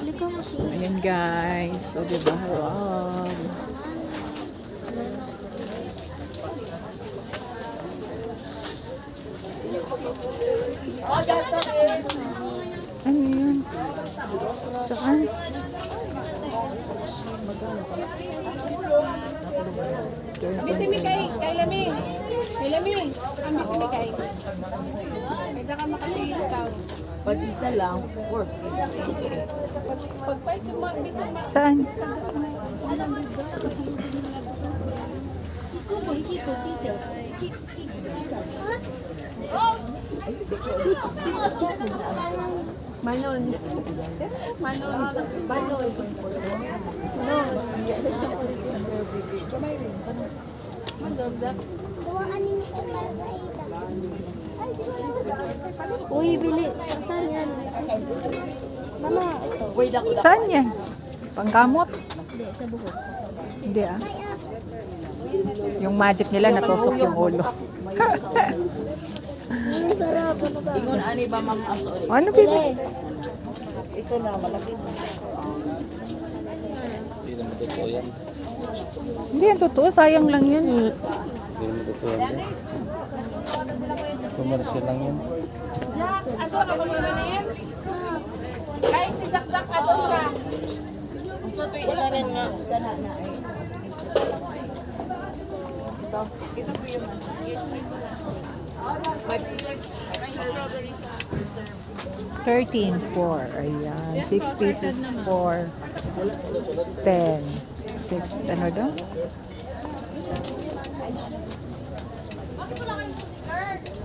Ayan guys. So, diba? Wow. Ano yun? Saan? Bisi mi kay Lami. Kay Lami. Ang bisi mi kay. Kaya ka makatingin ka. Pag isa lang, work. Pagpait yung mga bisi ma. Saan? Manon. Manon. Manon. Uy, bili. Saan yan? Mama, ito. Wait ako. Saan yan? Pangkamot? Hindi, sa buhok. Hindi ah. Yung magic nila natusok yung ulo. Ang sarap. Ingon ani ba mang aso ulit? Ano baby? Ito na, malaki na. Hindi yan totoo. Sayang lang yan. Commercial lang yan. Jack, ato ka ba manim? Kay si Jack Jack ato ra. Ito to ilanan nga. Gana na eh. Ito po yung yes, 13.4. Ayan. 6 pieces for 10. 6, ano daw?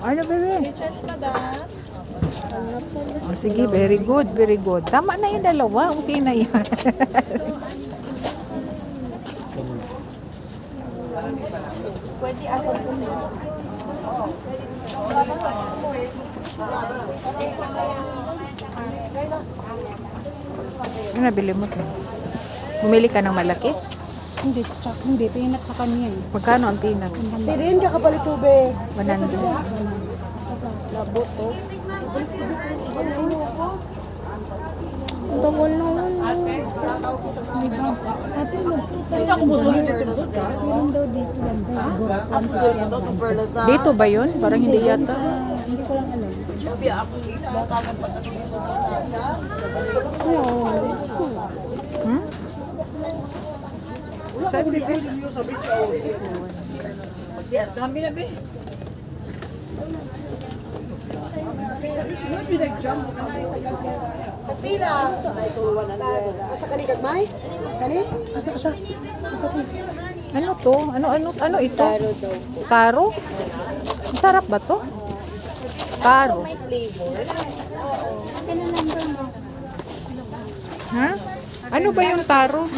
Ano, bebe? Oh, sige, very good, very good. Tama na yung dalawa. Okay na yan. Pwede asa puti. Ano nabili mo to? Bumili ka ng malaki? Hindi, hindi. Pinat sa kanya eh. Magkano ang pinag? Hindi rin kakapalit tubig. 100. Tungkol na yun. Ate mo. Saan ako mo sulit ito? Meron daw dito lang. Ang puso ito, tuperla sa... Dito ba yun? Parang hindi yata. Hindi ko lang alam. Sabi ako dito, batagan pa sa dito. Hmm? Saan si Chris? Dami na be. Kapila. Asa ka ni Gagmay? Kani? Asa. Ano to? Ano ito? Taro? Masarap ba to? Taro. Ha? Ano ba yung taro?